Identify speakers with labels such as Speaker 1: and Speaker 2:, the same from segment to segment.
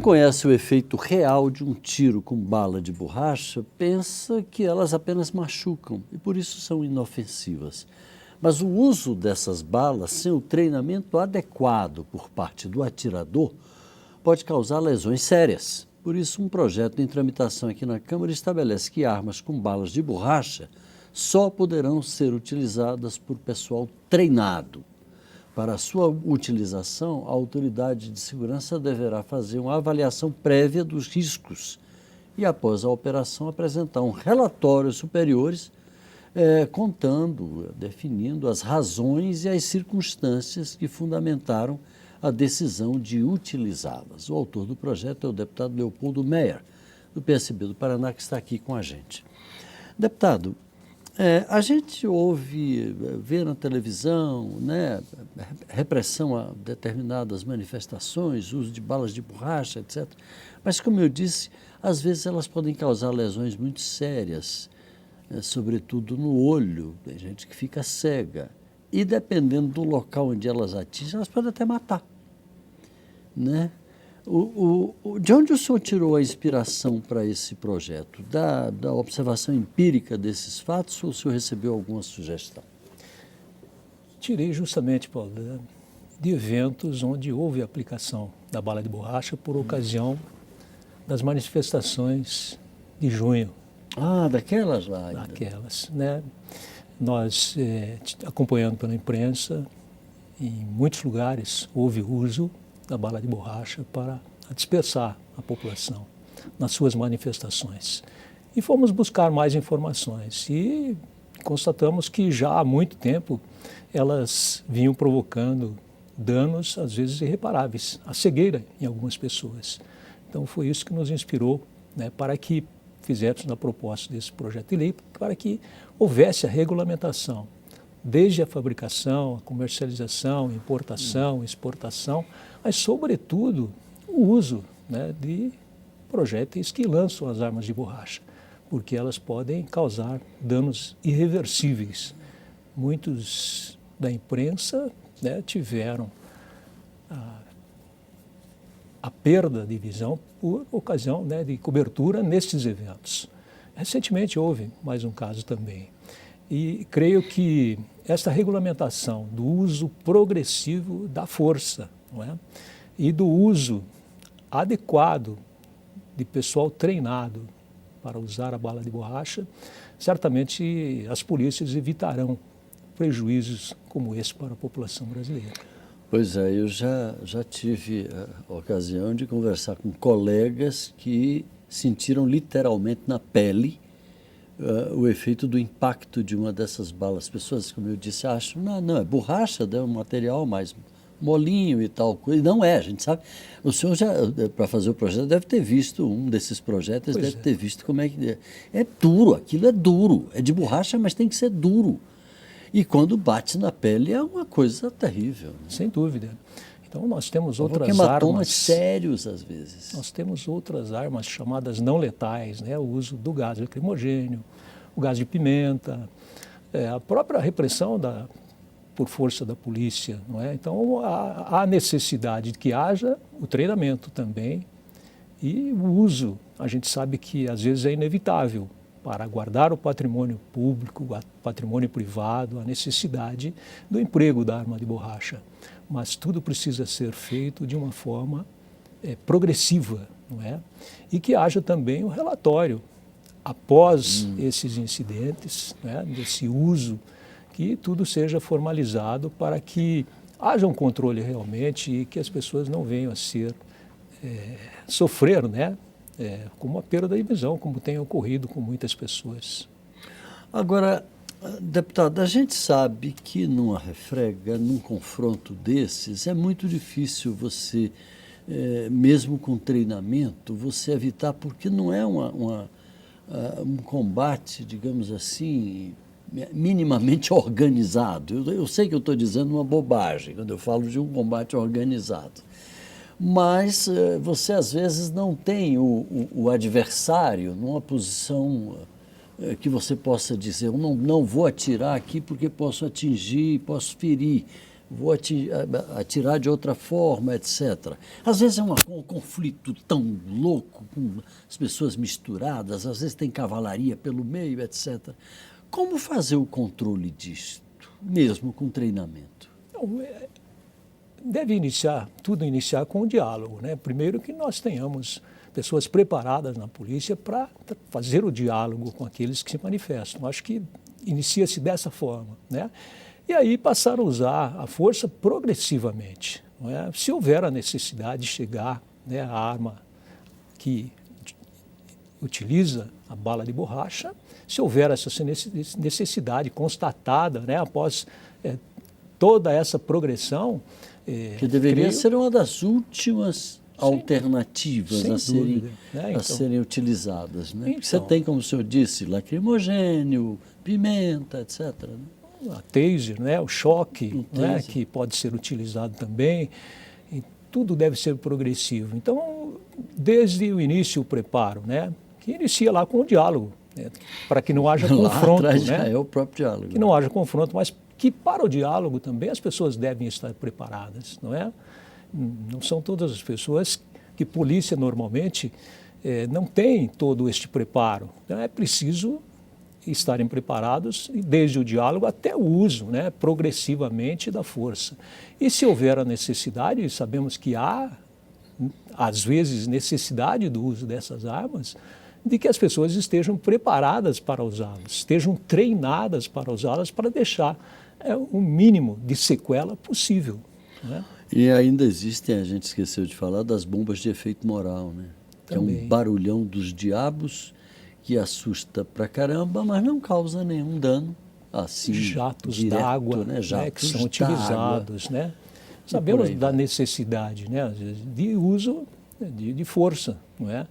Speaker 1: conhece o efeito real de um tiro com bala de borracha pensa que elas apenas machucam e por isso são inofensivas. Mas o uso dessas balas, sem o treinamento adequado por parte do atirador, pode causar lesões sérias. Por isso, um projeto em tramitação aqui na Câmara estabelece que armas com balas de borracha só poderão ser utilizadas por pessoal treinado. Para a sua utilização, a autoridade de segurança deverá fazer uma avaliação prévia dos riscos e, após a operação, apresentar um relatório superiores contando, definindo as razões e as circunstâncias que fundamentaram a decisão de utilizá-las. O autor do projeto é o deputado Leopoldo Meyer, do PSB do Paraná, que está aqui com a gente. Deputado, a gente vê na televisão, né, repressão a determinadas manifestações, uso de balas de borracha, etc. Mas, como eu disse, às vezes elas podem causar lesões muito sérias, sobretudo no olho, tem gente que fica cega. E, dependendo do local onde elas atingem, elas podem até matar, né? De onde o senhor tirou a inspiração para esse projeto? Da observação empírica desses fatos ou o senhor recebeu alguma sugestão?
Speaker 2: Tirei justamente, Paulo, de eventos onde houve aplicação da bala de borracha por ocasião das manifestações de junho.
Speaker 1: Ah, daquelas lá?
Speaker 2: Daquelas, né? Nós, acompanhando pela imprensa, em muitos lugares houve uso da bala de borracha para dispersar a população nas suas manifestações. E fomos buscar mais informações e constatamos que já há muito tempo elas vinham provocando danos, às vezes irreparáveis, a cegueira em algumas pessoas. Então foi isso que nos inspirou, né, para que fizéssemos a proposta desse projeto de lei, para que houvesse a regulamentação, desde a fabricação, a comercialização, importação, exportação, mas, sobretudo, o uso, né, de projéteis que lançam as armas de borracha, porque elas podem causar danos irreversíveis. Muitos da imprensa, né, tiveram a perda de visão por ocasião, né, de cobertura nestes eventos. Recentemente houve mais um caso também. E creio que esta regulamentação do uso progressivo da força, não é? E do uso adequado de pessoal treinado para usar a bala de borracha, certamente as polícias evitarão prejuízos como esse para a população brasileira.
Speaker 1: Pois é, eu já tive a ocasião de conversar com colegas que sentiram literalmente na pele o efeito do impacto de uma dessas balas. As pessoas, como eu disse, acham, não, é borracha, é um material mais molinho e tal coisa. Não é, a gente sabe. O senhor já, para fazer o projeto, deve ter visto um desses projetos, deve ter visto como é que é. É duro, aquilo é duro. É de borracha, mas tem que ser duro. E quando bate na pele é uma coisa terrível. Né?
Speaker 2: Sem dúvida. Então nós temos outras
Speaker 1: hematomas
Speaker 2: armas
Speaker 1: sérios às vezes.
Speaker 2: Nós temos outras armas chamadas não letais, né? O uso do gás lacrimogêneo, o gás de pimenta, a própria repressão por força da polícia, não é? Então há necessidade de que haja o treinamento também e o uso. A gente sabe que às vezes é inevitável para guardar o patrimônio público, o patrimônio privado, a necessidade do emprego da arma de borracha. Mas tudo precisa ser feito de uma forma progressiva, não é? E que haja também um relatório após esses incidentes, né, desse uso, que tudo seja formalizado para que haja um controle realmente e que as pessoas não venham a sofrer, né, com uma perda de visão, como tem ocorrido com muitas pessoas.
Speaker 1: Agora, deputado, a gente sabe que numa refrega, num confronto desses, é muito difícil você, mesmo com treinamento, você evitar, porque não é um combate, digamos assim, minimamente organizado. Eu sei que eu estou dizendo uma bobagem quando eu falo de um combate organizado. Mas você, às vezes, não tem o adversário numa posição que você possa dizer, eu não vou atirar aqui porque posso atingir, posso ferir. vou atirar de outra forma, etc. Às vezes é um conflito tão louco, com as pessoas misturadas, às vezes tem cavalaria pelo meio, etc. Como fazer o controle disto, mesmo com treinamento?
Speaker 2: Deve tudo iniciar com o diálogo, né? Primeiro que nós tenhamos pessoas preparadas na polícia para fazer o diálogo com aqueles que se manifestam. Acho que inicia-se dessa forma, né? E aí passar a usar a força progressivamente, não é? Se houver a necessidade de chegar, né, a arma que utiliza a bala de borracha, se houver essa necessidade constatada, né, após toda essa progressão,
Speaker 1: que deveria ser uma das últimas alternativas
Speaker 2: sem
Speaker 1: a
Speaker 2: dúvida, né?
Speaker 1: a serem utilizadas, né?
Speaker 2: Então,
Speaker 1: você tem, como o senhor disse, lacrimogênio, pimenta, etc., né?
Speaker 2: A taser, né, o choque, né, que pode ser utilizado também, e tudo deve ser progressivo. Então, desde o início, o preparo, né, que inicia lá com o diálogo, né, para que não haja confronto.
Speaker 1: Lá atrás
Speaker 2: né,
Speaker 1: já é o próprio diálogo.
Speaker 2: Que não haja confronto, mas que para o diálogo também as pessoas devem estar preparadas, não é? Não são todas as pessoas que polícia normalmente não tem todo este preparo. Então é preciso estarem preparados desde o diálogo até o uso, né, progressivamente da força. E se houver a necessidade, e sabemos que há, às vezes, necessidade do uso dessas armas, de que as pessoas estejam preparadas para usá-las, estejam treinadas para usá-las, para deixar o mínimo de sequela possível, né?
Speaker 1: E ainda existem, a gente esqueceu de falar, das bombas de efeito moral, né? Que é um barulhão dos diabos que assusta pra caramba, mas não causa nenhum dano assim.
Speaker 2: Jatos d'água,
Speaker 1: né? Jatos
Speaker 2: que são utilizados, né? Sabemos da necessidade, né, de uso de força, não é?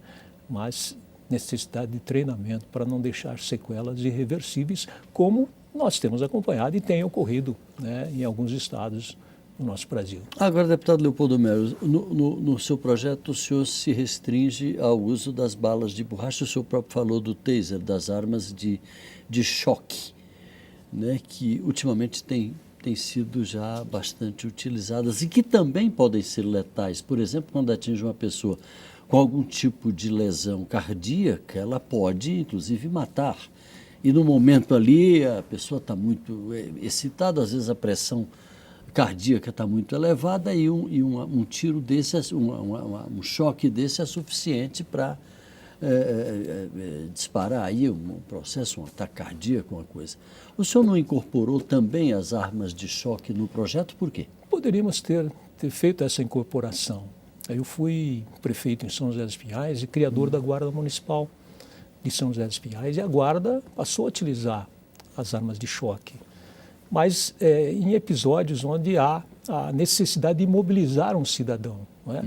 Speaker 2: Mas necessidade de treinamento para não deixar sequelas irreversíveis, como nós temos acompanhado e tem ocorrido, né, em alguns estados do nosso Brasil.
Speaker 1: Agora, deputado Leopoldo Melo, no seu projeto o senhor se restringe ao uso das balas de borracha, o senhor próprio falou do taser, das armas de choque, né, que ultimamente têm sido já bastante utilizadas e que também podem ser letais. Por exemplo, quando atinge uma pessoa com algum tipo de lesão cardíaca, ela pode, inclusive, matar. E no momento ali, a pessoa está muito excitada, às vezes a pressão cardíaca está muito elevada e um tiro desse, um choque desse é suficiente para disparar aí um processo, um ataque cardíaco, uma coisa. O senhor não incorporou também as armas de choque no projeto? Por quê?
Speaker 2: Poderíamos ter feito essa incorporação. Eu fui prefeito em São José dos Pinhais e criador da Guarda Municipal de São José dos Pinhais, e a Guarda passou a utilizar as armas de choque, mas em episódios onde há a necessidade de imobilizar um cidadão, não é?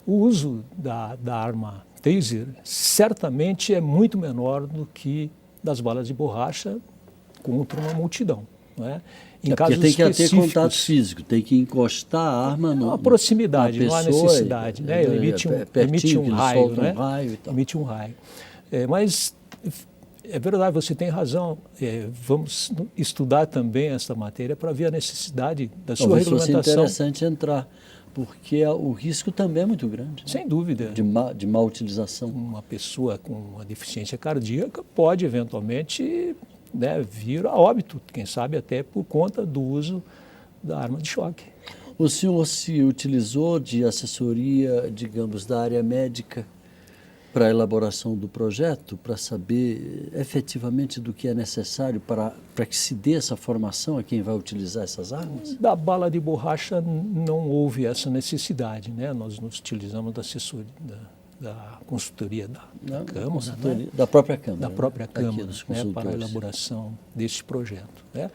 Speaker 2: O uso da arma taser certamente é muito menor do que das balas de borracha contra uma multidão, não é? Em casos
Speaker 1: tem que ter
Speaker 2: específicos,
Speaker 1: contato físico, tem que encostar a arma
Speaker 2: a proximidade, não há necessidade, né? Ele emite um raio, né? Emite um raio. Mas é verdade, você tem razão. Vamos estudar também essa matéria para ver a necessidade da sua regulamentação.
Speaker 1: Talvez fosse interessante entrar, porque o risco também é muito grande.
Speaker 2: Sem dúvida.
Speaker 1: De má utilização.
Speaker 2: Uma pessoa com uma deficiência cardíaca pode eventualmente, né, vir a óbito, quem sabe até por conta do uso da arma de choque.
Speaker 1: O senhor se utilizou de assessoria, digamos, da área médica para a elaboração do projeto, para saber efetivamente do que é necessário para que se dê essa formação a quem vai utilizar essas armas?
Speaker 2: Da bala de borracha não houve essa necessidade, né? Nós nos utilizamos da assessoria, da consultoria da Câmara, né?
Speaker 1: Da própria Câmara.
Speaker 2: Da própria Câmara, né? Para a elaboração deste projeto, né?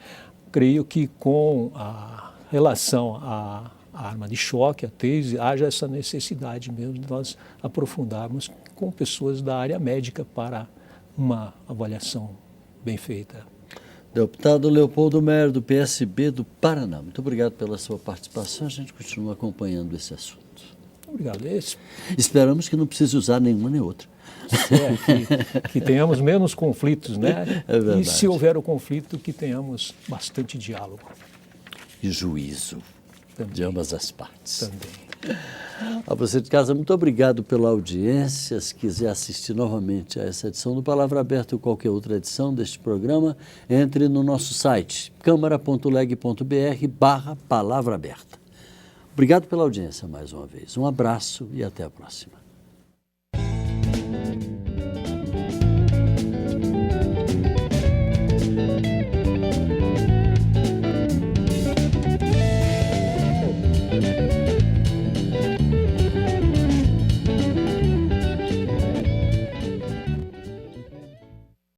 Speaker 2: Creio que com a relação à arma de choque, a taser, haja essa necessidade mesmo de nós aprofundarmos com pessoas da área médica para uma avaliação bem feita.
Speaker 1: Deputado Leopoldo Melo, do PSB do Paraná, muito obrigado pela sua participação, a gente continua acompanhando esse assunto.
Speaker 2: Obrigado.
Speaker 1: Esperamos que não precise usar nenhuma nem outra.
Speaker 2: Que tenhamos menos conflitos, né?
Speaker 1: É verdade.
Speaker 2: E se houver o conflito, que tenhamos bastante diálogo.
Speaker 1: E juízo.
Speaker 2: Também.
Speaker 1: de ambas as partes.
Speaker 2: Também.
Speaker 1: A você de casa, muito obrigado pela audiência. Se quiser assistir novamente a essa edição do Palavra Aberta ou qualquer outra edição deste programa, entre no nosso site câmara.leg.br/palavra aberta. Obrigado pela audiência mais uma vez. Um abraço e até a próxima.